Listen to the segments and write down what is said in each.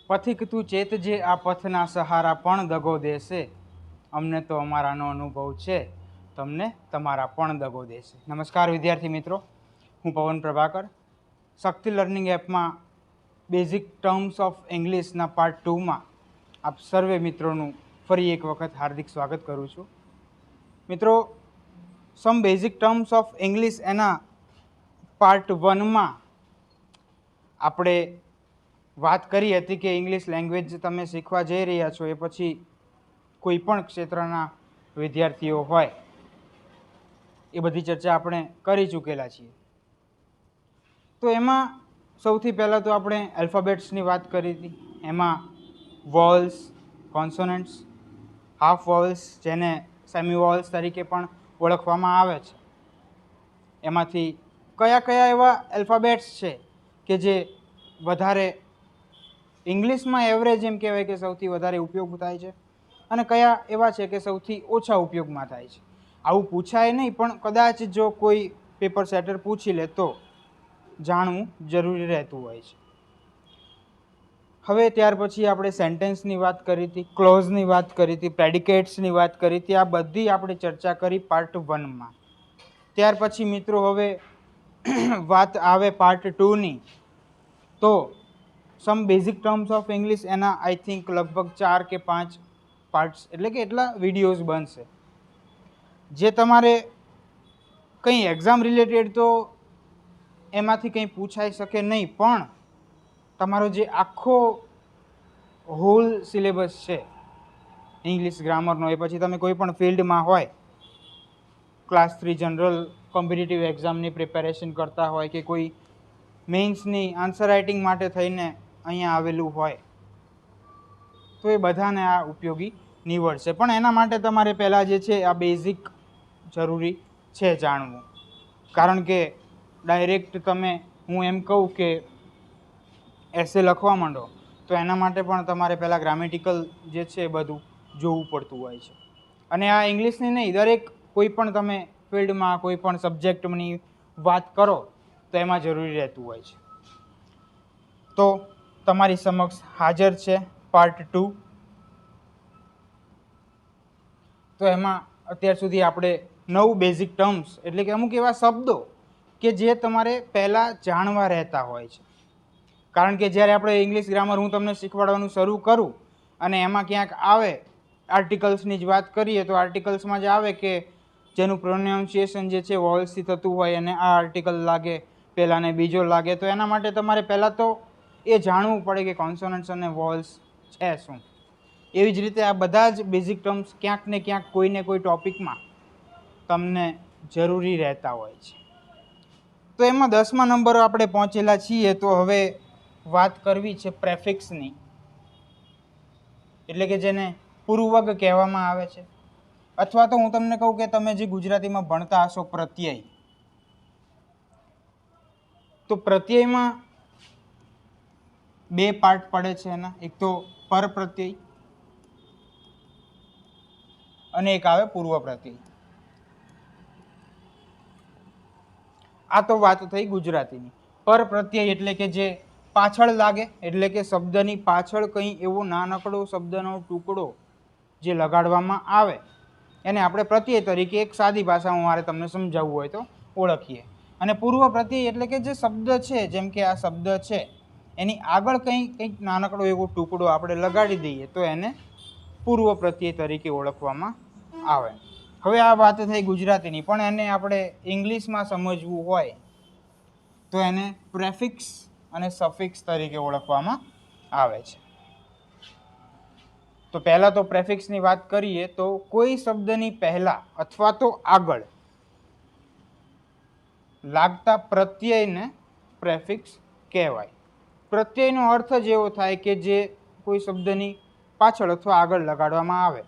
પથિક તું ચેતજે આ પથના સહારા પણ દગો દેશે, અમને તો અમારાનો અનુભવ છે, તમને તમારા પણ દગો દેશે. નમસ્કાર વિદ્યાર્થી મિત્રો, હું પવન પ્રભાકર. શક્તિ લર્નિંગ એપમાં બેઝિક ટર્મ્સ ઓફ ઇંગ્લિશના પાર્ટ 2માં આપ સર્વે મિત્રોનું ફરી એક વખત હાર્દિક સ્વાગત કરું છું. મિત્રો, સમ બેઝિક ટર્મ્સ ઓફ ઇંગ્લિશ એના પાર્ટ 1માં આપણે વાત કરી હતી કે ઇંગ્લિશ લેંગ્વેજ તમે શીખવા જઈ રહ્યા છો એ પછી કોઈ પણ ક્ષેત્રના વિદ્યાર્થીઓ હોય એ બધી ચર્ચા આપણે કરી ચૂકેલા છીએ. તો એમાં સૌથી પહેલાં તો આપણે એલ્ફાબેટ્સની વાત કરી હતી. એમાં વોલ્સ, કોન્સોનન્ટ્સ, હાફ વોલ્સ જેને સેમી વોલ્સ તરીકે પણ ઓળખવામાં આવે છે, એમાંથી કયા કયા એવા એલ્ફાબેટ્સ છે કે જે વધારે ઇંગ્લિશમાં એવરેજ એમ કહેવાય કે સૌથી વધારે ઉપયોગ થાય છે, અને કયા એવા છે કે સૌથી ઓછા ઉપયોગમાં થાય છે. આવું પૂછાય નહીં, પણ કદાચ જો કોઈ પેપર સેટર પૂછી લે તો જાણવું જરૂરી રહેતું હોય છે. હવે ત્યાર પછી આપણે સેન્ટેન્સની વાત કરી હતી, ક્લોઝની વાત કરી હતી, પ્રેડિકેટ્સની વાત કરી હતી. આ બધી આપણે ચર્ચા કરી પાર્ટ 1માં. ત્યાર પછી મિત્રો હવે વાત આવે પાર્ટ 2ની. તો સમ બેઝિક ટર્મ્સ ઓફ ઇંગ્લિશ એના આઈ થિંક લગભગ 4 કે 5 પાર્ટ્સ એટલે કે એટલા વિડીયોઝ બનશે, જે તમારે કંઈ એક્ઝામ રિલેટેડ તો એમાંથી કંઈ પૂછાઈ શકે નહીં, પણ તમારો જે આખો હોલ સિલેબસ છે ઇંગ્લિશ ગ્રામરનો, એ પછી તમે કોઈ પણ ફિલ્ડમાં હોય, ક્લાસ 3 જનરલ કોમ્પિટિટિવ એક્ઝામની પ્રિપેરેશન કરતા હોય કે કોઈ મેઇન્સની આન્સર રાઇટિંગ માટે થઈને અહીંયા આવેલું હોય, તો એ બધાને આ ઉપયોગી નીવડશે. પણ એના માટે તમારે પહેલાં જે છે આ બેઝિક જરૂરી છે જાણવું. કારણ કે ડાયરેક્ટ તમે હું એમ કહું કે એસે લખવા માંડો તો એના માટે પણ તમારે પહેલાં ગ્રામેટિકલ જે છે એ બધું જોવું પડતું હોય છે. અને આ ઇંગ્લિશની નહીં, દરેક કોઈ પણ તમે ફિલ્ડમાં કોઈ પણ સબ્જેક્ટની વાત કરો તો એમાં જરૂરી રહેતું હોય છે. તો તમારી સમક્ષ હાજર છે પાર્ટ 2. તો એમાં અત્યાર સુધી આપણે 9 બેઝિક ટર્મ્સ એટલે કે અમુક એવા શબ્દો કે જે તમારે પહેલાં જાણવા રહેતા હોય છે. કારણ કે જ્યારે આપણે ઇંગ્લિશ ગ્રામર હું તમને શીખવાડવાનું શરૂ કરું અને એમાં ક્યાંક આવે આર્ટિકલ્સની જ વાત કરીએ તો આર્ટિકલ્સમાં જ આવે કે જેનું પ્રોનાઉન્સિએશન જે છે વોલ્સથી થતું હોય અને આ આર્ટિકલ લાગે પહેલાં ને બીજો લાગે, તો એના માટે તમારે પહેલાં તો એ જાણવું પડે કે કોન્સોનન્ટ્સ અને વોલ્સ છે શું. એવી જ રીતે આ બધા જ બેઝિક ટર્મ્સ ક્યાંક ને ક્યાંક કોઈને કોઈ ટોપિકમાં તમને જરૂરી રહેતા હોય છે. તો એમાં 10મા નંબર આપણે પહોંચેલા છીએ. તો હવે વાત કરવી છે પ્રેફિક્સની, એટલે કે જેને પૂર્વગ કહેવામાં આવે છે, અથવા તો હું તમને કહું કે તમે જે ગુજરાતીમાં ભણતા હશો પ્રત્યય. તો પ્રત્યયમાં 2 પાર્ટ પડે છે એના, એક તો પર પ્રત્યય અને એક આવે પૂર્વ પ્રત્યય. આ તો વાત થઈ ગુજરાતીની. પર પ્રત્યય એટલે કે જે પાછળ લાગે, એટલે કે શબ્દની પાછળ કંઈ એવો નાનકડો શબ્દનો ટુકડો જે લગાડવામાં આવે એને આપણે પ્રત્યય તરીકે એક સાદી ભાષામાં મારે તમને સમજાવવું હોય તો ઓળખીએ. અને પૂર્વ પ્રત્યય એટલે કે જે શબ્દ છે, જેમ કે આ શબ્દ છે એની આગળ કંઈક નાનકડો એવો ટુકડો આપણે લગાડી દઈએ તો એને પૂર્વ પ્રત્યય તરીકે ઓળખવામાં આવે. હવે આ વાત થઈ ગુજરાતીની, પણ એને આપણે ઇંગ્લિશમાં સમજવું હોય તો એને પ્રેફિક્સ અને સફિક્સ તરીકે ઓળખવામાં આવે છે. તો પહેલાં તો પ્રેફિક્સની વાત કરીએ તો કોઈ શબ્દની પહેલાં અથવા તો આગળ લાગતા પ્રત્યયને પ્રેફિક્સ કહેવાય. પ્રત્યયનો અર્થ જ એવો થાય કે જે કોઈ શબ્દની પાછળ અથવા આગળ લગાડવામાં આવે.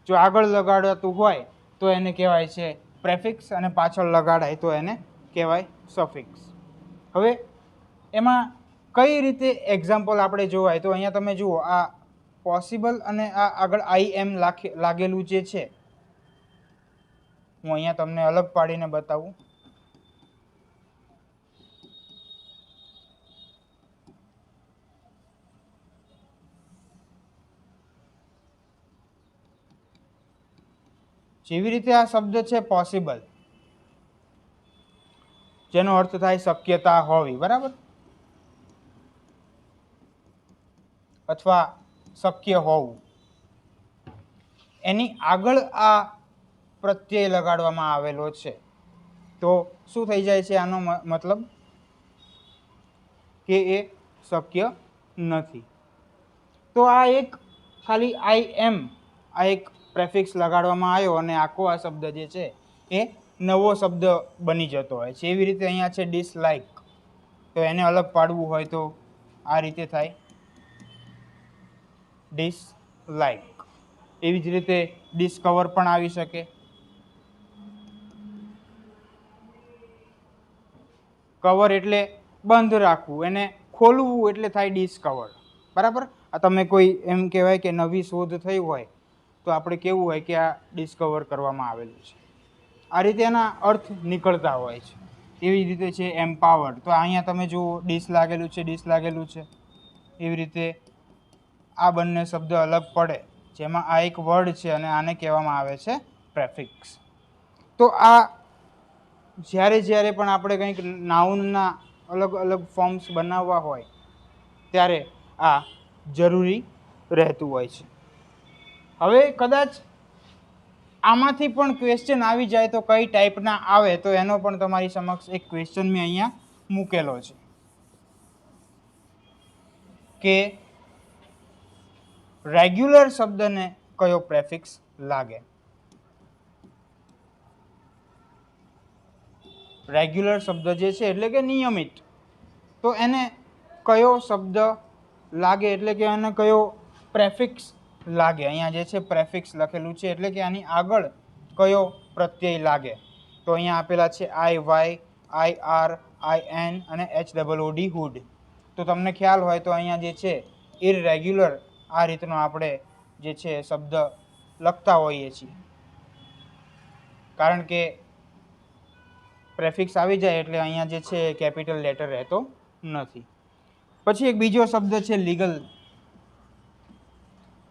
જો આગળ લગાડાતું હોય તો એને કહેવાય છે પ્રેફિક્સ, અને પાછળ લગાડાય તો એને કહેવાય સફિક્સ. હવે એમાં કઈ રીતે એક્ઝામ્પલ આપણે જોવાય તો અહીંયા તમે જુઓ, આ પોસિબલ અને આ આગળ IM લાગેલું જે છે, હું અહીંયા તમને અલગ પાડીને બતાવું. જેવી રીતે આ શબ્દ છે પોસિબલ, જેનો અર્થ થાય શક્યતા હોવી, બરાબર, અથવા શક્ય હોવું, એની આગળ આ પ્રત્યય લગાડવામાં આવેલો છે તો શું થઈ જાય છે? આનો મતલબ કે એ શક્ય નથી. તો આ એક ખાલી આઈ એમ, આ એક પ્રેફિક્સ લગાડવામાં આવ્યો અને આખો આ શબ્દ જે છે એ નવો શબ્દ બની જતો હોય છે. એવી રીતે અહીંયા છે ડિસલાઇક, તો એને અલગ પાડવું હોય તો આ રીતે થાય ડિસલાઇક. એવી જ રીતે ડિસ્કવર પણ આવી શકે. કવર એટલે બંધ રાખવું, એને ખોલવું એટલે થાય ડિસ્કવર, બરાબર. આ તમે કોઈ એમ કહેવાય કે નવી શોધ થઈ હોય તો આપણે કેવું હોય કે આ ડિસ્કવર કરવામાં આવેલું છે. આ રીતે એના અર્થ નીકળતા હોય છે. એવી જ રીતે છે એમ્પાવર, તો અહીંયા તમે જુઓ ડિસ લાગેલું છે, ડિસ લાગેલું છે. એવી રીતે આ બંને શબ્દ અલગ પડે, જેમાં આ એક વર્ડ છે અને આને કહેવામાં આવે છે પ્રેફિક્સ. તો આ જ્યારે જ્યારે પણ આપણે કંઈક નાઉનના અલગ અલગ ફોર્મ્સ બનાવવા હોય ત્યારે આ જરૂરી રહેતું હોય છે. હવે કદાચ આમાંથી પણ ક્વેશ્ચન આવી જાય તો કઈ ટાઈપના આવે, તો એનો પણ તમારી સમક્ષ એક ક્વેશ્ચન મેં અહીંયા મૂકેલો છે કે રેગ્યુલર શબ્દને કયો પ્રેફિક્સ લાગે. રેગ્યુલર શબ્દ જે છે એટલે કે નિયમિત, તો એને કયો શબ્દ લાગે, એટલે કે એને કયો પ્રેફિક્સ લાગે. અહીંયા જે છે પ્રેફિક્સ લખેલું છે એટલે કે આની આગળ કયો પ્રત્યય લાગે. તો અહીંયા આપેલા છે I Y, I R, I N અને H double O D, hood. તો તમને ખ્યાલ હોય તો અહીંયા જે છે ઇરરેગ્યુલર આ રીતનો આપણે જે છે શબ્દ લખતા હોઈએ છીએ, કારણ કે પ્રેફિક્સ આવી જાય એટલે અહીંયા જે છે કેપિટલ લેટર રહેતો નથી. પછી એક બીજો શબ્દ છે લીગલ.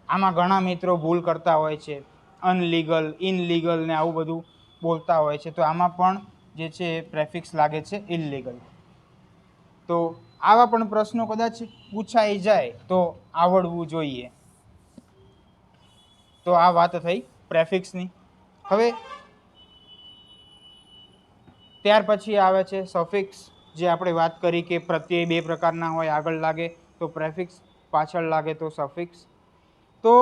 આમાં ઘણા મિત્રો ભૂલ કરતા હોય છે, અનલીગલ, ઇનલીગલ ને આવું બધું બોલતા હોય છે. તો આમાં પણ જે છે પ્રેફિક્સ લાગે છે ઇનલીગલ. તો આવા પણ પ્રશ્નો કદાચ પૂછાઈ જાય તો આવડવું જોઈએ. તો આ વાત થઈ પ્રેફિક્સની. હવે ત્યાર પછી આવે છે સફિક્સ, જે આપણે વાત કરી કે પ્રત્યય બે પ્રકારના હોય, આગળ લાગે તો પ્રેફિક્સ, પાછળ લાગે તો સફિક્સ. તો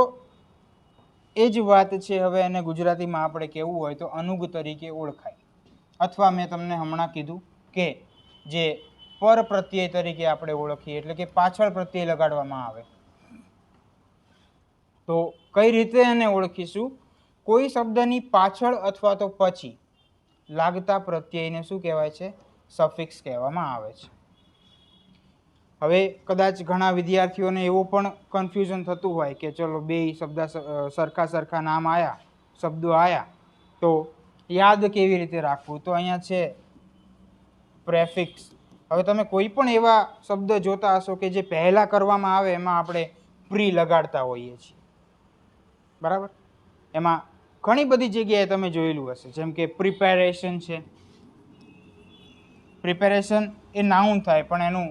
એ જ વાત છે. હવે એને ગુજરાતીમાં આપણે કહેવું હોય તો અનુગ તરીકે ઓળખાય, અથવા મેં તમને હમણાં કીધું કે જે પર પ્રત્યય તરીકે આપણે ઓળખીએ, એટલે કે પાછળ પ્રત્યય લગાડવામાં આવે. તો કઈ રીતે એને ઓળખીશું? કોઈ શબ્દની પાછળ અથવા તો પછી લાગતા પ્રત્યયને શું કહેવાય છે? સફિક્સ કહેવામાં આવે છે. હવે કદાચ ઘણા વિદ્યાર્થીઓને એવું પણ કન્ફ્યુઝન થતું હોય કે ચલો બે શબ્દ સરખા નામ આવ્યા, શબ્દો આવ્યા, તો યાદ કેવી રીતે રાખવું? તો અહીંયા છે પ્રેફિક્સ. હવે તમે કોઈ પણ એવા શબ્દ જોતા હશો કે જે પહેલા કરવામાં આવે એમાં આપણે પ્રી લગાડતા હોઈએ છીએ, બરાબર. એમાં ઘણી બધી જગ્યાએ તમે જોયેલું હશે, જેમ કે પ્રિપેરેશન છે. પ્રિપેરેશન એ નાઉન થાય પણ એનું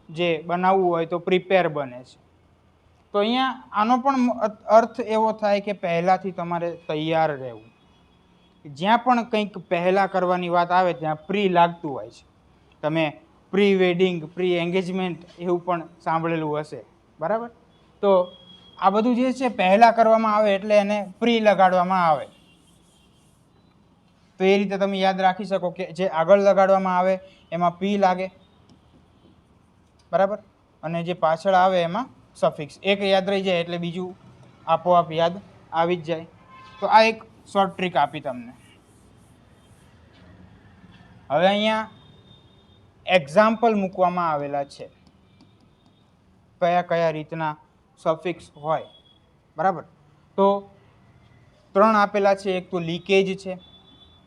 જે બનાવવું હોય તો પ્રિપેર બને છે. તો અહીંયા આનો પણ અર્થ એવો થાય કે પહેલાંથી તમારે તૈયાર રહેવું. જ્યાં પણ કંઈક પહેલાં કરવાની વાત આવે ત્યાં પ્રી લાગતું હોય છે. તમે પ્રી વેડિંગ, પ્રી એન્ગેજમેન્ટ એવું પણ સાંભળેલું હશે, બરાબર. તો આ બધું જે છે પહેલાં કરવામાં આવે એટલે એને પ્રી લગાડવામાં આવે. તો એ રીતે તમે યાદ રાખી શકો કે જે આગળ લગાડવામાં આવે એમાં પી લાગે, બરાબર, અને જે પાછળ આવે એમાં સફિક્સ. એક યાદ રહી જાય એટલે બીજું આપોઆપ યાદ આવી જ જાય. તો આ એક શોર્ટ ટ્રીક આપી તમને. હવે અહીંયા એક્ઝામ્પલ મૂકવામાં આવેલા છે કયા કયા રીતના સફિક્સ હોય, બરાબર. તો 3 આપેલા છે. એક તો લીકેજ છે,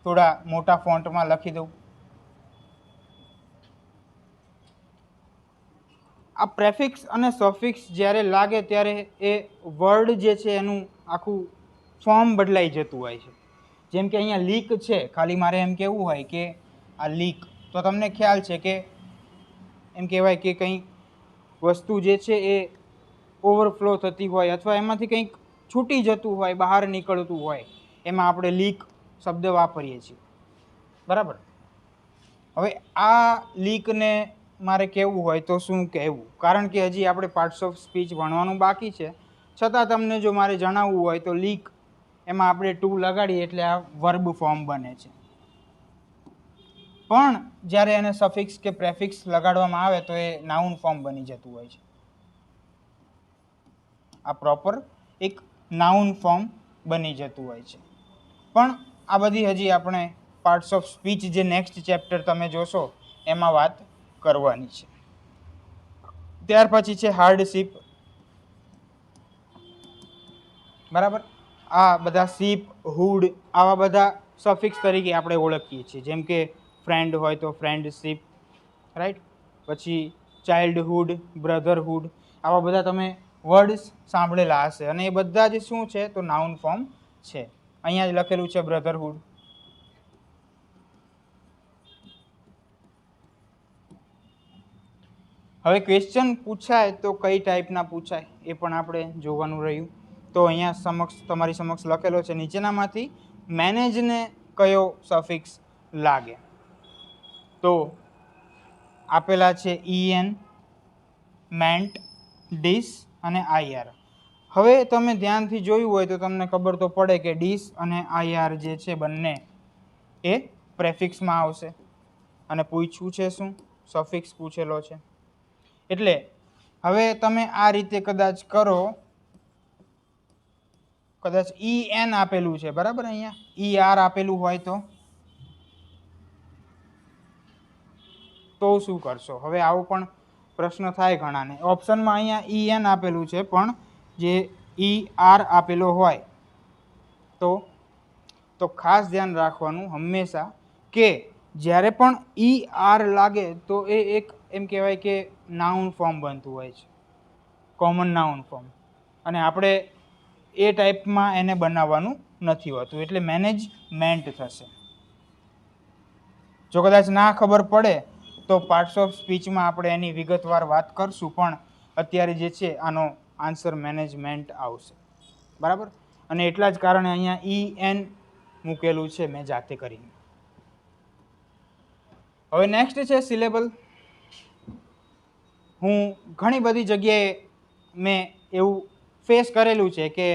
થોડા મોટા ફોન્ટમાં લખી દઉં. આ પ્રેફિક્સ અને સફિક્સ જ્યારે લાગે ત્યારે એ વર્ડ જે છે એનું આખું ફોર્મ બદલાઈ જતું હોય છે. જેમ કે અહીંયા લીક છે, ખાલી મારે એમ કહેવું હોય કે આ લીક, તો તમને ખ્યાલ છે કે એમ કહેવાય કે કંઈ વસ્તુ જે છે એ ઓવરફ્લો થતી હોય અથવા એમાંથી કંઈક છૂટી જતું હોય, બહાર નીકળતું હોય, એમાં આપણે લીક શબ્દ વાપરીએ છીએ. બરાબર. હવે આ લીકને મારે કહેવું હોય તો શું કહેવું? કારણ કે હજી આપણે પાર્ટ્સ ઓફ સ્પીચ ભણવાનું બાકી છે, છતાં તમને જો મારે જણાવવું હોય તો લીક એમાં આપણે ટુ લગાડીએ એટલે આ વર્બ ફોર્મ બને છે. પણ જ્યારે એને સફિક્સ કે પ્રેફિક્સ લગાડવામાં આવે તો એ નાઉન ફોર્મ બની જતું હોય છે. આ પ્રોપર એક નાઉન ફોર્મ બની જતું હોય છે. પણ આ બધી હજી આપણે પાર્ટ્સ ઓફ સ્પીચ જે નેક્સ્ટ ચેપ્ટર તમે જોશો એમાં વાત કરવાની છે. ત્યાર પછી છે હાર્ડશીપ. બરાબર. આ બધા શીપ, હુડ, આવા બધા સફિક્સ તરીકે આપણે ઓળખીએ છીએ. જેમ કે ફ્રેન્ડ હોય તો ફ્રેન્ડશીપ, રાઈટ. પછી ચાઇલ્ડહુડ, બ્રધરહુડ, આવા બધા તમે વર્ડ્સ સાંભળેલા હશે અને એ બધા જ શું છે તો નાઉન ફોર્મ છે. અહીંયા જ લખેલું છે બ્રધરહુડ. હવે ક્વેશ્ચન પૂછાય તો કઈ ટાઈપના પૂછાય એ પણ આપણે જોવાનું રહ્યું. તો અહીંયા તમારી સમક્ષ લખેલો છે, નીચેનામાંથી મેનેજને કયો સફિક્સ લાગે? તો આપેલા છે en, મેન્ટ, ડીસ અને આઈઆર. હવે તમે ધ્યાનથી જોયું હોય તો તમને ખબર તો પડે કે ડીસ અને આઈઆર જે છે બંને એ પ્રેફિક્સમાં આવશે. અને પૂછ્યું છે શું? સફિક્સ પૂછેલો છે. એટલે હવે તમે આ રીતે કદાચ કરો, કદાચ en આપેલું છે, બરાબર, અહીંયા er આપેલું હોય તો શું કરશો? હવે આવો પણ પ્રશ્ન થાય ઘણાને. ઓપ્શનમાં અહીંયા en આપેલું છે, પણ જે er આપેલો હોય તો ખાસ ધ્યાન રાખવાનું હંમેશા કે જ્યારે પણ er લાગે તો એ એક એમ કહેવાય કે નાઉન ફોર્મ બનતું હોય છે, કોમન નાઉન ફોર્મ. અને આપણે એ ટાઈપમાં એને બનાવવાનું નથી હોતું, એટલે મેનેજમેન્ટ થશે. જો કદાચ ના ખબર પડે તો પાર્ટ્સ ઓફ સ્પીચમાં આપણે એની વિગતવાર વાત કરશું, પણ અત્યારે જે છે આનો આન્સર મેનેજમેન્ટ આવશે. બરાબર. અને એટલા જ કારણે અહીંયા en મૂકેલું છે મેં જાતે કરીને. હવે નેક્સ્ટ છે સિલેબલ. હું ઘણી બધી જગ્યાએ મેં એવું ફેસ કરેલું છે કે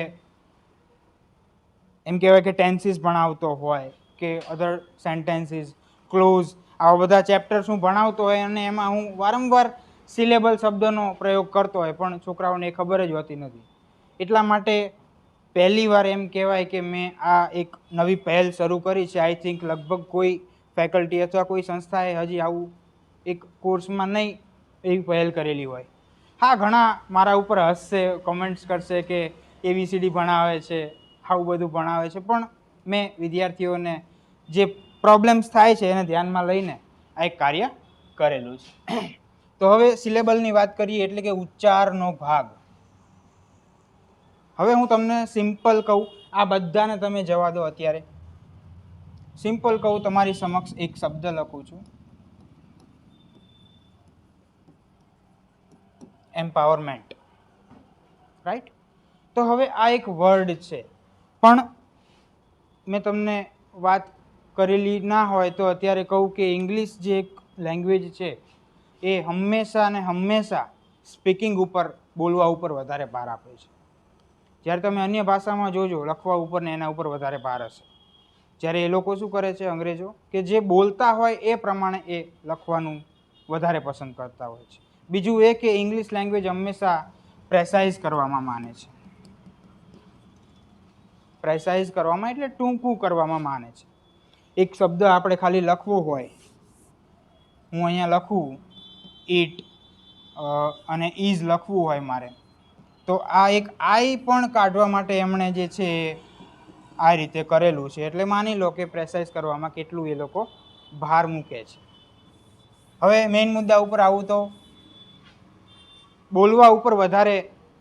એમ કહેવાય કે ટેન્સીસ ભણાવતો હોય કે અધર સેન્ટેન્સીસ, ક્લોઝ, આવા બધા ચેપ્ટર્સ હું ભણાવતો હોય અને એમાં હું વારંવાર સિલેબલ શબ્દનો પ્રયોગ કરતો હોય, પણ છોકરાઓને એ ખબર જ હોતી નથી. એટલા માટે પહેલી વાર એમ કહેવાય કે મેં આ એક નવી પહેલ શરૂ કરી છે. આઈ થિંક લગભગ કોઈ ફેકલ્ટી અથવા કોઈ સંસ્થાએ હજી આવું એક કોર્સમાં નહીં એવી પહેલ કરેલી હોય. હા, ઘણા મારા ઉપર હસશે, કોમેન્ટ્સ કરશે કે ABCD ભણાવે છે, આવું બધું ભણાવે છે, પણ મેં વિદ્યાર્થીઓને જે પ્રોબ્લેમ્સ થાય છે એને ધ્યાનમાં લઈને આ એક કાર્ય કરેલું છે. તો હવે સિલેબલની વાત કરીએ, એટલે કે ઉચ્ચારનો ભાગ. હવે હું તમને સિમ્પલ કહું, આ બધાને તમે જવા દો અત્યારે. સિમ્પલ કહું, તમારી સમક્ષ એક શબ્દ લખું છું, એમ્પાવરમેન્ટ, રાઈટ. તો હવે આ એક વર્ડ છે, પણ મેં તમને વાત કરેલી ના હોય તો અત્યારે કહું કે ઇંગ્લિશ જે એક લેંગ્વેજ છે એ હંમેશા ને હંમેશા સ્પીકિંગ ઉપર, બોલવા ઉપર વધારે ભાર આપે છે. જ્યારે તમે અન્ય ભાષામાં જોજો, લખવા ઉપર ને એના ઉપર વધારે ભાર હશે. જ્યારે એ લોકો શું કરે છે, અંગ્રેજો, કે જે બોલતા હોય એ પ્રમાણે એ લખવાનું વધારે પસંદ કરતા હોય છે. બીજું એ કે ઇંગ્લિશ લેંગ્વેજ હંમેશા પ્રેસાઇઝ કરવામાં માને છે. પ્રેસાઇઝ કરવામાં એટલે ટૂંકું કરવામાં માને છે. એક શબ્દ આપણે ખાલી લખવો હોય, હું અહીંયા લખું ઇટ અને ઇઝ લખવું હોય મારે, તો આ એક આઈ પણ કાઢવા માટે એમણે જે છે આ રીતે કરેલું છે. એટલે માની લો કે પ્રેસાઇઝ કરવામાં કેટલું એ લોકો ભાર મૂકે છે. હવે મેઇન મુદ્દા ઉપર આવું તો બોલવા ઉપર વધારે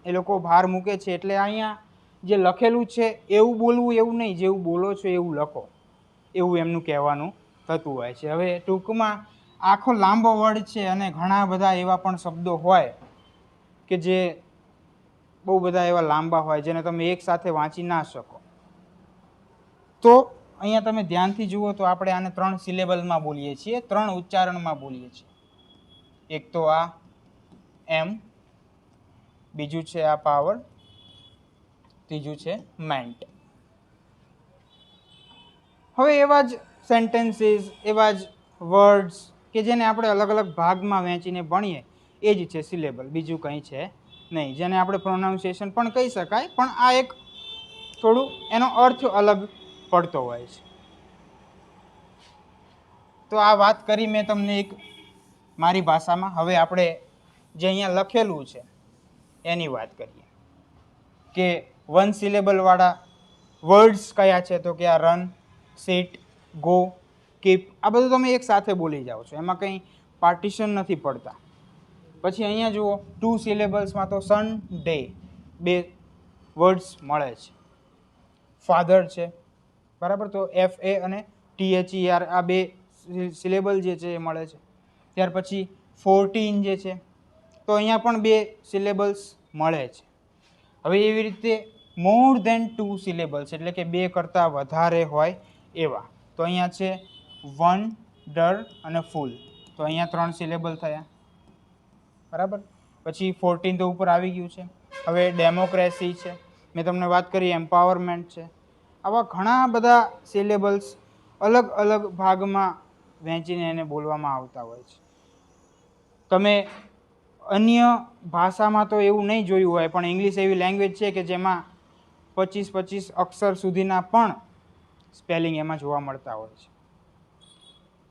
એ લોકો ભાર મૂકે છે. એટલે અહીંયા જે લખેલું છે એવું બોલવું એવું નહીં, જેવું બોલો છો એવું લખો, એવું એમનું કહેવાનું થતું હોય છે. હવે ટૂંકમાં આખો લાંબો વર્ડ છે અને ઘણા બધા એવા પણ શબ્દો હોય કે જે બહુ બધા એવા લાંબા હોય જેને તમે એકસાથે વાંચી ના શકો. તો અહીંયા તમે ધ્યાનથી જુઓ તો આપણે આને 3 સિલેબલમાં બોલીએ છીએ, 3 ઉચ્ચારણમાં બોલીએ છીએ. એક તો આ એમ, બીજું છે આ પાવર, ત્રીજું છે મેન્ટ. હવે એવા જ સેન્ટેન્સીસ, એવા જ વર્ડ્સ કે જેને આપણે અલગ અલગ ભાગમાં વહેંચીને ભણીએ એ જ છે સિલેબલ, બીજું કંઈ છે નહીં. જેને આપણે પ્રોનાઉન્સિએશન પણ કહી શકાય, પણ આ એક થોડું એનો અર્થ અલગ પડતો હોય છે. તો આ વાત કરી મેં તમને એક મારી ભાષામાં. હવે આપણે જે અહીંયા લખેલું છે એની વાત કરીએ કે 1 સિલેબલવાળા વર્ડ્સ કયા છે. તો કે આ રન, સીટ, ગો, કીપ, આ બધું તમે એક સાથે બોલી જાઓ છો, એમાં કંઈ પાર્ટિશન નથી પડતા. પછી અહીંયા જુઓ 2 સિલેબલ્સમાં તો સન, ડે 2 વર્ડ્સ મળે છે. ફાધર છે, બરાબર, તો FA અને THER આ 2 સિલેબલ જે છે એ મળે છે. ત્યાર પછી 14 જે છે તો અહીંયા પણ 2 સિલેબલ્સ મળે છે. હવે એવી રીતે મોર ધેન 2 સિલેબલ્સ એટલે કે 2 કરતાં વધારે હોય એવા, તો અહીંયા છે વન્ડર અને ફૂલ, તો અહીંયા 3 સિલેબલ થયા, બરાબર. પછી 14 તો ઉપર આવી ગયું છે. હવે ડેમોક્રેસી છે, મેં તમને વાત કરી, એમ્પાવરમેન્ટ છે. આવા ઘણા બધા સિલેબલ્સ અલગ અલગ ભાગમાં વહેંચીને એને બોલવામાં આવતા હોય છે. તમે અન્ય ભાષામાં તો એવું નહીં જોયું હોય, પણ ઇંગ્લિશ એવી લેંગ્વેજ છે કે જેમાં 25 અક્ષર સુધીના પણ સ્પેલિંગ એમાં જોવા મળતા હોય છે.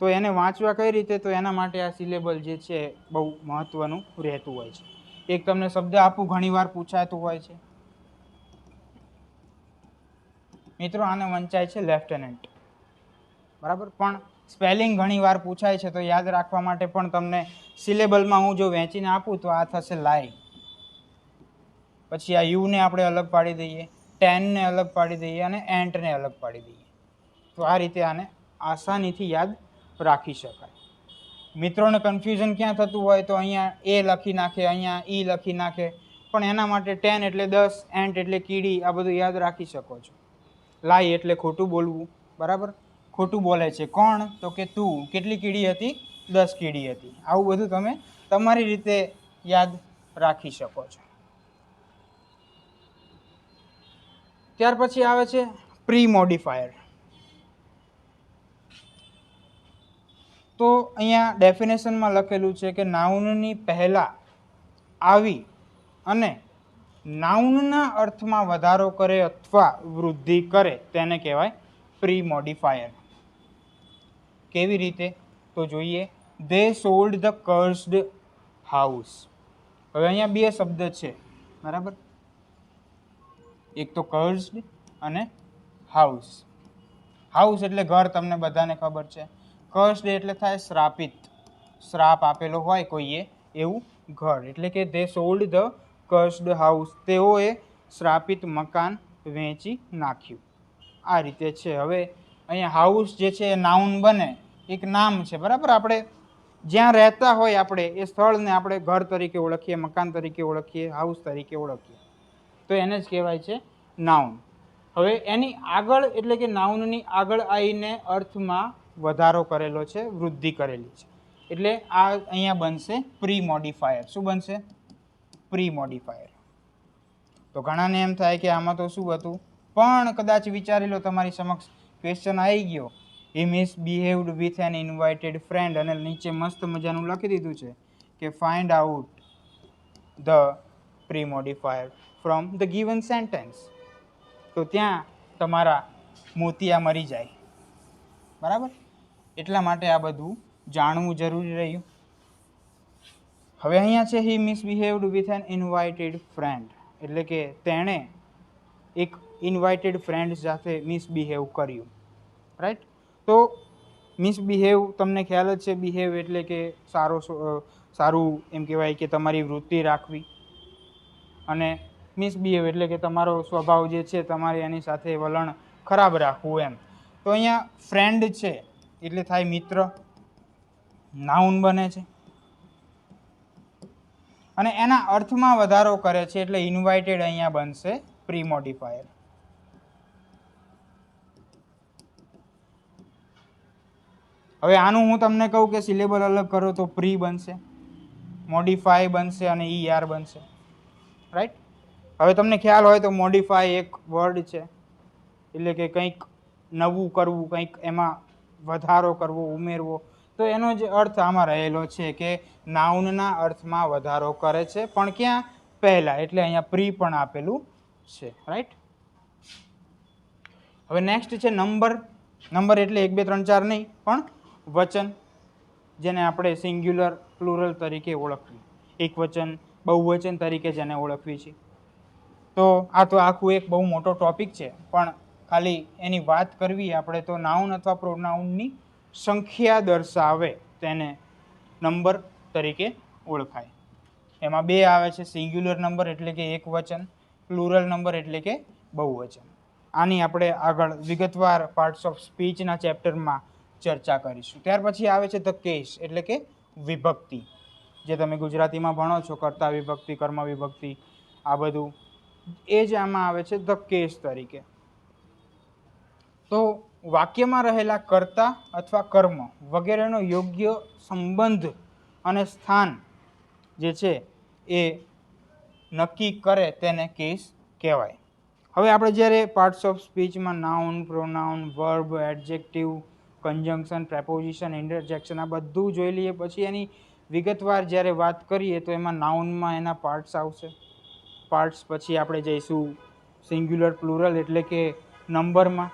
તો એને વાંચવા કઈ રીતે, તો એના માટે આ સિલેબલ જે છે બહુ મહત્ત્વનું રહેતું હોય છે. એક તમને શબ્દ આપું, ઘણીવાર પૂછાતું હોય છે મિત્રો, આને વંચાય છે લેફ્ટનન્ટ, બરાબર, પણ સ્પેલિંગ ઘણીવાર પૂછાય છે. તો યાદ રાખવા માટે પણ તમને સિલેબલમાં હું જો વહેંચીને આપું તો આ થશે લાઈ. પછી આ યુને આપણે અલગ પાડી દઈએ, ટેનને અલગ પાડી દઈએ અને એન્ટને અલગ પાડી દઈએ. તો આ રીતે આને આસાનીથી યાદ રાખી શકાય. મિત્રોને કન્ફ્યુઝન ક્યાં થતું હોય તો અહીંયા એ લખી નાખે, અહીંયા ઈ લખી નાખે, પણ એના માટે 10 એટલે 10, એન્ટ એટલે કીડી, આ બધું યાદ રાખી શકો છો. લાઈ એટલે ખોટું બોલવું, બરાબર, ખોટું બોલે છે કોણ, તો કે તું. કેટલી કીડી હતી, 10 કીડી હતી. આવું બધું તમે તમારી રીતે યાદ રાખી શકો છો. ત્યાર પછી આવે છે પ્રી મોડિફાયર. તો અહીંયા ડેફિનેશનમાં લખેલું છે કે નાઉનની પહેલાં આવી અને નાઉનના અર્થમાં વધારો કરે અથવા વૃદ્ધિ કરે તેને કહેવાય પ્રી મોડિફાયર. કેવી રીતે, તો જોઈએ. દે સોલ્ડ ધ કર્સ્ડ હાઉસ. હવે અહીંયા 2 શબ્દ છે, બરાબર, એક તો કર્સ્ડ અને હાઉસ. હાઉસ એટલે ઘર, તમને બધાને ખબર છે. કર્સ્ડ એટલે થાય શ્રાપિત, શ્રાપ આપેલો હોય કોઈએ એવું ઘર, એટલે કે દે સોલ્ડ ધ કર્સ્ડ હાઉસ, તેઓએ શ્રાપિત મકાન વેચી નાખ્યું. આ રીતે છે. હવે અહીંયા હાઉસ જે છે એ નાઉન બને, એક નામ છે, બરાબર. આપણે જ્યાં રહેતા હોય આપણે એ સ્થળને આપણે ઘર તરીકે ઓળખીએ, મકાન તરીકે ઓળખીએ, હાઉસ તરીકે ઓળખીએ, તો એને જ કહેવાય છે નાઉન. હવે એની આગળ એટલે કે નાઉનની આગળ આવીને અર્થમાં વધારો કરેલો છે, વૃદ્ધિ કરેલી છે, એટલે આ અહીંયા બનશે પ્રી મોડિફાયર. શું બનશે, પ્રી મોડિફાયર. તો ઘણાને એમ થાય કે આમાં તો શું હતું, પણ કદાચ વિચારી લો, તમારી સમક્ષ ક્વેશ્ચન આવી ગયો, હી મિસબિહેવ્ડ વિથ એન ઇન્વાઇટેડ ફ્રેન્ડ, અને નીચે મસ્ત મજાનું લખી દીધું છે કે find out the pre modifier from the given sentence. તો ત્યાં તમારા મોતિયા મરી જાય, બરાબર. એટલા માટે આ બધું જાણવું જરૂરી રહ્યું. હવે અહીંયા છે હી મિસબિહેવ્ડ વિથ એન ઇન્વાઇટેડ ફ્રેન્ડ, એટલે કે તેણે એક ઇન્વાઇટેડ ફ્રેન્ડ સાથે મિસબિહેવ કર્યું, રાઈટ. તો મિસબિહેવ તમને ખ્યાલ જ છે, બિહેવ એટલે કે સારું એમ કહેવાય કે તમારી વૃત્તિ રાખવી, અને મિસબિહેવ એટલે કે તમારો સ્વભાવ જે છે તમારે એની સાથે વલણ ખરાબ રાખવું એમ. તો અહીંયા ફ્રેન્ડ છે એટલે થાય મિત્ર, નાઉન બને છે. અને એના અર્થમાં વધારો કરે છે એટલે ઇન્વાઇટેડ અહીંયા બનશે પ્રી મોડિફાયર. હવે આનું હું તમને કહું કે સિલેબલ અલગ કરો તો પ્રી બનશે, મોડિફાય બનશે અને ER બનશે. રાઈટ. હવે તમને ખ્યાલ હોય તો મોડિફાય એક વર્ડ છે એટલે કે કંઈક નવું કરવું, કંઈક એમાં વધારો કરવો, ઉમેરવો. તો એનો જ અર્થ આમાં રહેલો છે કે નાઉનના અર્થમાં વધારો કરે છે, પણ ક્યાં? પહેલાં. એટલે અહીંયા પ્રી પણ આપેલું છે. રાઈટ. હવે નેક્સ્ટ છે નંબર. નંબર એટલે 1 2 3 4 નહીં, પણ વચન, જેને આપણે સિંગ્યુલર પ્લુરલ તરીકે ઓળખીએ, એકવચન બહુવચન તરીકે જેને ઓળખવી છે. તો આ તો આખું એક બહુ મોટો ટોપિક છે, પણ ખાલી એની વાત કરવી આપણે તો નાઉન અથવા પ્રોનાઉનની સંખ્યા દર્શાવે તેને નંબર તરીકે ઓળખાય. એમાં બે આવે છે, સિંગ્યુલર નંબર એટલે કે એક વચન, પ્લુરલ નંબર એટલે કે બહુવચન. આની આપણે આગળ વિગતવાર પાર્ટ્સ ઓફ સ્પીચના ચેપ્ટરમાં ચર્ચા કરીશું. ત્યાર પછી આવે છે ધ કેસ એટલે કે વિભક્તિ, જે તમે ગુજરાતીમાં ભણો છો, કર્તા વિભક્તિ, કર્મ વિભક્તિ, આ બધું એ જ આમાં આવે છે ધ કેસ તરીકે. તો વાક્યમાં રહેલા કર્તા અથવા કર્મ વગેરેનો યોગ્ય સંબંધ અને સ્થાન જે છે એ નક્કી કરે તેને કેસ કહેવાય. હવે આપણે જ્યારે પાર્ટ્સ ઓફ સ્પીચમાં noun, pronoun, verb, adjective, conjunction, preposition, interjection આ બધું જોઈ લઈએ. પછી એની વિગતવાર જ્યારે વાત કરીએ તો એમાં નાઉનમાં એના પાર્ટ્સ આવશે. પાર્ટ્સ પછી આપણે જઈશું સિંગ્યુલર પ્લુરલ એટલે કે નંબરમાં.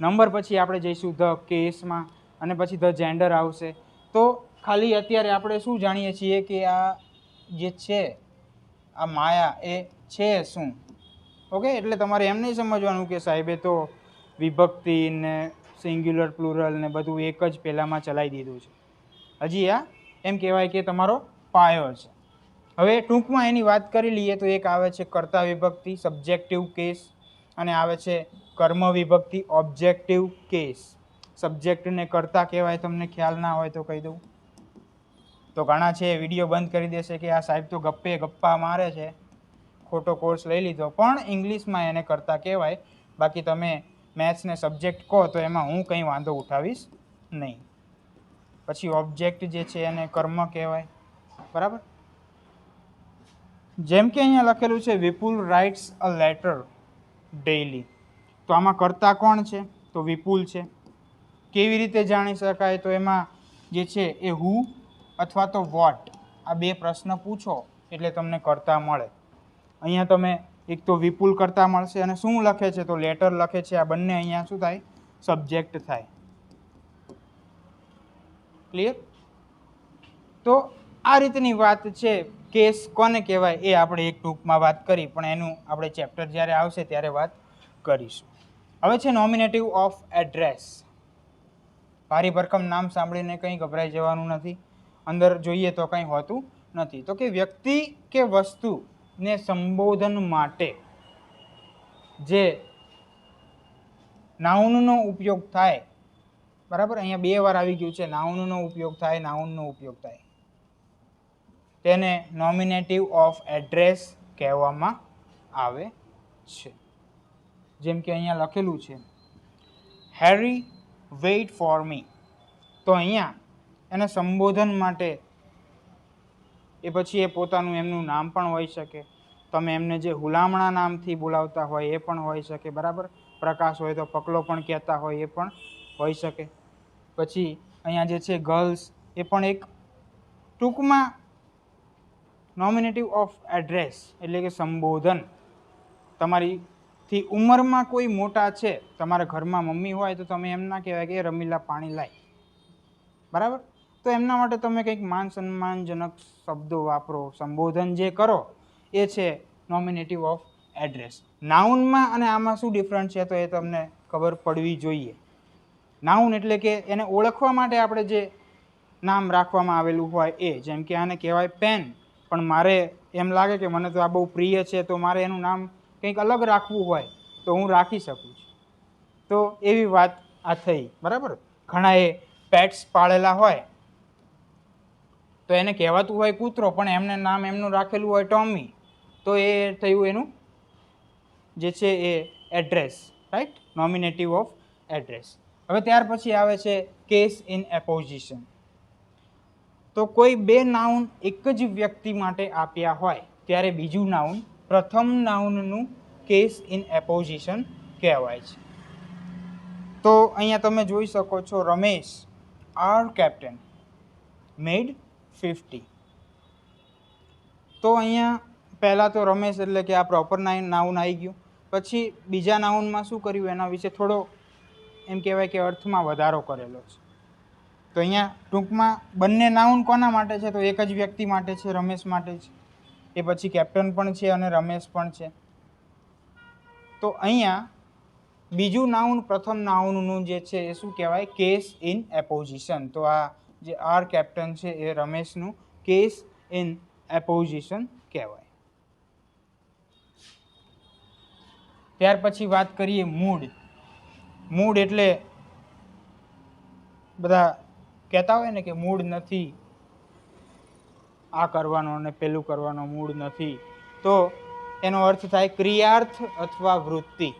નંબર પછી આપણે જઈશું ધ કેસમાં, અને પછી ધ જેન્ડર આવશે. તો ખાલી અત્યારે આપણે શું જાણીએ છીએ કે આ જે છે આ માયા એ છે શું. ઓકે. એટલે તમારે એમ નહીં સમજવાનું કે સાહેબે તો વિભક્તિ ને સિંગ્યુલર પ્લુરલ ને બધું એક જ પહેલામાં ચલાવી દીધું છે. હજી આ એમ કહેવાય કે તમારો પાયો છે. હવે ટૂંકમાં એની વાત કરી લઈએ તો એક આવે છે કર્તા વિભક્તિ, સબ્જેક્ટિવ કેસ, અને આવે છે કર્મ વિભક્તિ, ઓબ્જેક્ટિવ કેસ. સબ્જેક્ટને કર્તા કહેવાય, તમને ખ્યાલ ના હોય તો કહી દઉં. તો ઘણા છે વિડીયો બંધ કરી દેશે કે આ સાહેબ તો ગપ્પા મારે છે, ખોટો કોર્સ લઈ લીધો. પણ ઇંગ્લિશમાં એને કર્તા કહેવાય. બાકી તમે મેથ્સને સબ્જેક્ટ કહો તો એમાં હું કંઈ વાંધો ઉઠાવીશ નહીં. પછી ઓબ્જેક્ટ જે છે એને કર્મ કહેવાય. બરાબર. જેમ કે અહીંયા લખેલું છે વિપુલ રાઇટ્સ અ લેટર ડેઇલી. તો આમાં કર્તા કોણ છે? તો વિપુલ છે. કેવી રીતે જાણી શકાય? તો એમાં જે છે એ હુ અથવા તો વોટ, આ બે પ્રશ્ન પૂછો એટલે તમને કર્તા મળે. અહીંયા તમે એક તો વિપુલ કર્તા મળશે, અને શું લખે છે? તો લેટર લખે છે. આ બંને અહીંયા શું થાય? સબ્જેક્ટ થાય. ક્લિયર? તો આ રીતની વાત છે. કેસ કોને કહેવાય એ આપણે એક ટૂંકમાં વાત કરી, પણ એનું આપણે ચેપ્ટર જ્યારે આવશે ત્યારે વાત કરીશું. હવે છે નોમિનેટિવ ઓફ એડ્રેસ. ભારી ભરકમ નામ સાંભળીને કંઈ ગભરાઈ જવાનું નથી. અંદર જોઈએ તો કંઈ હોતું નથી. તો કે વ્યક્તિ કે વસ્તુને સંબોધન માટે જે નાઉનનો ઉપયોગ થાય. બરાબર. અહીંયા બે વાર આવી ગયું છે નાઉનનો ઉપયોગ થાય, નાઉનનો ઉપયોગ થાય, તેને નોમિનેટિવ ઓફ એડ્રેસ કહેવામાં આવે છે. જેમ કે અહીંયા લખેલું છે હેરી વેઇટ ફોર મી. તો અહીંયા એને સંબોધન માટે એ પછી એ પોતાનું એમનું નામ પણ હોઈ શકે. તમે એમને જે હુલામણા નામથી બોલાવતા હોય એ પણ હોઈ શકે. બરાબર. પ્રકાશ હોય તો પકલો પણ કહેતા હોય એ પણ હોઈ શકે. પછી અહીંયા જે છે ગર્લ્સ, એ પણ એક ટૂંકમાં નોમિનેટિવ ઓફ એડ્રેસ એટલે કે સંબોધન. તમારીથી ઉંમરમાં કોઈ મોટા છે, તમારા ઘરમાં મમ્મી હોય તો તમે એમ ના કહેવાય કે રમીલા પાણી લાય. બરાબર. તો એમના માટે તમે કંઈક માન સન્માનજનક શબ્દો વાપરો. સંબોધન જે કરો એ છે નોમિનેટિવ ઓફ એડ્રેસ. નાઉનમાં અને આમાં શું ડિફરન્સ છે તો એ તમને ખબર પડવી જોઈએ. નાઉન એટલે કે એને ઓળખવા માટે આપણે જે નામ રાખવામાં આવેલું હોય એ. જેમ કે આને કહેવાય પેન, પણ મારે એમ લાગે કે મને તો આ બહુ પ્રિય છે, તો મારે એનું નામ કંઈક અલગ રાખવું હોય તો હું રાખી શકું છું. તો એવી વાત આ થઈ, બરાબર. ઘણા એ પેટ્સ પાળેલા હોય તો એને કહેવાતું હોય કૂતરો, પણ એમને નામ એમનું રાખેલું હોય ટોમી, તો એ થયું એનું જે છે એ એડ્રેસ, રાઈટ, નોમિનેટિવ ઓફ એડ્રેસ. હવે ત્યાર પછી આવે છે કેસ ઇન એપોઝિશન. તો કોઈ બે નાઉન એક જ વ્યક્તિ માટે આપ્યા હોય ત્યારે બીજું નાઉન પ્રથમ નાઉનનું કેસ ઇન એપોઝિશન કહેવાય છે. તો અહીંયા તમે જોઈ શકો છો, રમેશ આર કેપ્ટન મેડ 50. તો અહીંયા પહેલાં તો રમેશ એટલે કે આ પ્રોપર નાઉન આવી ગયું. પછી બીજા નાઉનમાં શું કર્યું એના વિશે થોડો એમ કહેવાય કે અર્થમાં વધારો કરેલો છે. તો અહીંયા ટૂંકમાં બંને નાઉન કોના માટે છે? તો એક જ વ્યક્તિ માટે છે, રમેશ માટે છે. એ પછી કેપ્ટન પણ છે અને રમેશ પણ છે. તો અહીંયા બીજું નાઉન પ્રથમ નાઉનનું જે છે એ શું કહેવાય? Case in apposition. તો આ જે આર કેપ્ટન છે એ રમેશનું કેસ ઇન એપોઝિશન કહેવાય. ત્યાર પછી વાત કરીએ મૂડ. મૂડ એટલે બધા કહેતા હોય ને કે મૂડ નથી આ કરવાનો અને પેલું કરવાનો, મૂડ નથી. તો એનો અર્થ થાય ક્રિયાર્થ અથવા વૃત્તિ.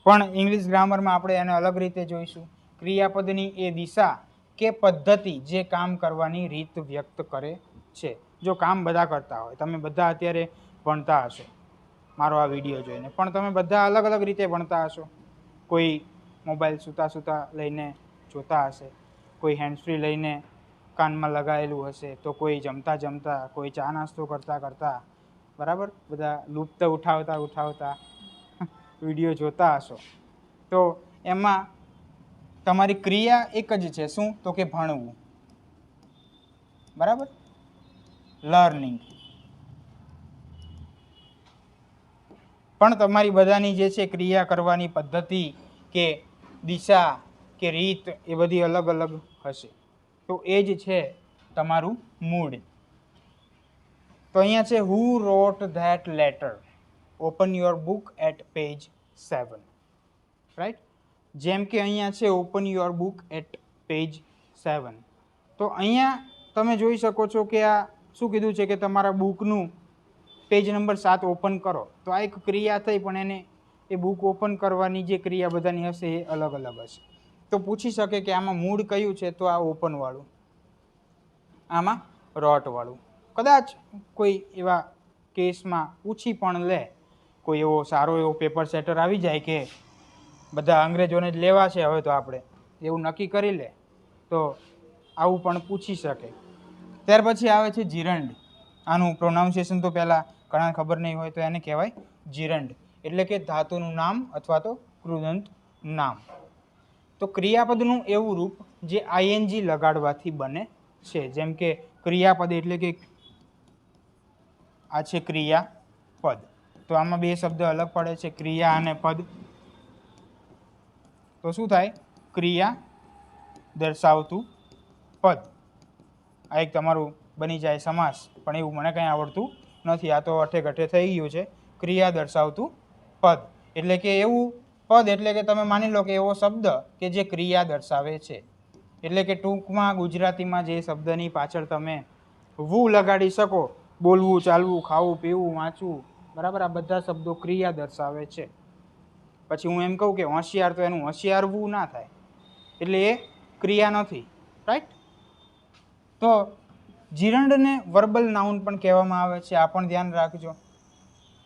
પણ ઇંગ્લિશ ગ્રામરમાં આપણે એને અલગ રીતે જોઈશું. ક્રિયાપદની એ દિશા કે પદ્ધતિ જે કામ કરવાની રીત વ્યક્ત કરે છે. જો કામ બધા કરતા હોય, તમે બધા અત્યારે ભણતા હશો મારો આ વિડીયો જોઈને, પણ તમે બધા અલગ અલગ રીતે ભણતા હશો. કોઈ મોબાઈલ સૂતા સૂતા લઈને જોતા હશે, કોઈ હેન્ડફ્રી લઈને કાનમાં લગાવેલું હશે, તો કોઈ જમતા જમતા, કોઈ ચા નાસ્તો કરતા કરતા, બરાબર, બધા લુપ્ત ઉઠાવતા ઉઠાવતા વિડીયો જોતા હશો. તો એમાં તમારી ક્રિયા એક જ છે. શું? તો કે ભણવું, બરાબર, લર્નિંગ. પણ તમારી બધાની જે છે ક્રિયા કરવાની પદ્ધતિ કે દિશા કે રીત એ બધી અલગ અલગ હશે. તો એ જ છે તમારું મૂડ. તો અહીંયા છે who wrote that letter, open your book at page 7, right. જેમ કે અહીંયા છે open your book at page 7. તો અહીંયા તમે જોઈ શકો છો કે આ શું કીધું છે કે તમારા બુકનું પેજ નંબર 7 ઓપન કરો. તો આ એક ક્રિયા થઈ, પણ એને એ બુક ઓપન કરવાની જે ક્રિયા બધાની હશે એ અલગ અલગ હશે. તો પૂછી શકે કે આમાં મૂડ કયું છે? તો આ ઓપનવાળું, આમાં રોટવાળું. કદાચ કોઈ એવા કેસમાં પૂછી પણ લે, કોઈ એવો સારો એવો પેપર સેટર આવી જાય કે બધા અંગ્રેજોને જ લેવા છે હવે તો આપણે એવું નક્કી કરી લે, તો આવું પણ પૂછી શકે. ત્યાર પછી આવે છે જીરંડ. આનું પ્રોનાઉન્સિએશન તો પહેલાં ઘણા ખબર નહીં હોય તો એને કહેવાય જીરંડ, એટલે કે ધાતુનું નામ અથવા તો કૃદંત નામ. તો ક્રિયાપદનું એવું રૂપ જે આઈએનજી લગાડવાથી બને છે. જેમ કે ક્રિયાપદ એટલે કે આ છે ક્રિયાપદ. તો આમાં બે શબ્દ અલગ પડે છે, ક્રિયા અને પદ. તો શું થાય? ક્રિયા દર્શાવતું પદ. આ એક તમારું બની જાય સમાસ, પણ એવું મને કંઈ આવડતું નથી. આ તો અઠે ઘઠે થઈ ગયું છે. ક્રિયા દર્શાવતું પદ એટલે કે એવું પદ એટલે કે તમે માની લો કે એવો શબ્દ કે જે ક્રિયા દર્શાવે છે. એટલે કે ટૂંકમાં ગુજરાતીમાં જે શબ્દની પાછળ તમે વુ લગાડી શકો, બોલવું, ચાલવું, ખાવું, પીવું, વાંચવું, બરાબર, આ બધા શબ્દો ક્રિયા દર્શાવે છે. પછી હું એમ કહું કે હોશિયાર, તો એનું હોશિયાર વુ ના થાય, એટલે એ ક્રિયા નથી, રાઈટ. તો જીરંડને વર્બલ નાઉન પણ કહેવામાં આવે છે, આ પણ ધ્યાન રાખજો.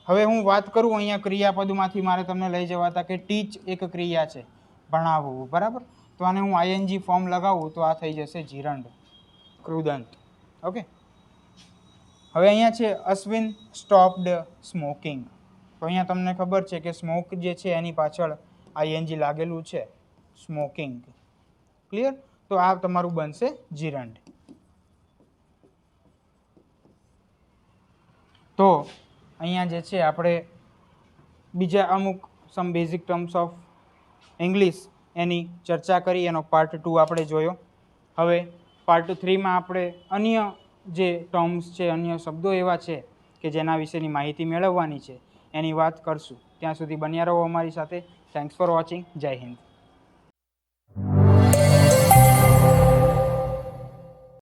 હવે હું વાત કરું અહીંયા ક્રિયાપદમાંથી, મારે તમને લઈ જવા હતા કે ટીચ એક ક્રિયા છે, ભણાવવું, બરાબર. તો આને હું આઈએનજી ફોર્મ લગાવું તો આ થઈ જશે જીરંડ, કૃદંત. ઓકે. હવે અહીંયા છે અશ્વિન સ્ટોપ્ડ સ્મોકિંગ. તો અહીંયા તમને ખબર છે કે સ્મોક જે છે એની પાછળ આઈએનજી લાગેલું છે, સ્મોકિંગ. ક્લિયર? તો આ તમારું બનશે જીરંડ. તો અહીંયા જે છે આપણે બીજા અમુક સમ બેઝિક ટર્મ્સ ઓફ ઇંગ્લિશ એની ચર્ચા કરી, એનો પાર્ટ 2 આપણે જોયો. હવે પાર્ટ 3માં આપણે અન્ય જે ટર્મ્સ છે, અન્ય શબ્દો એવા છે કે જેના વિશેની માહિતી મેળવવાની છે, એની વાત કરશું. ત્યાં સુધી બન્યા રહો અમારી સાથે. Thanks for watching. જય હિન્દ.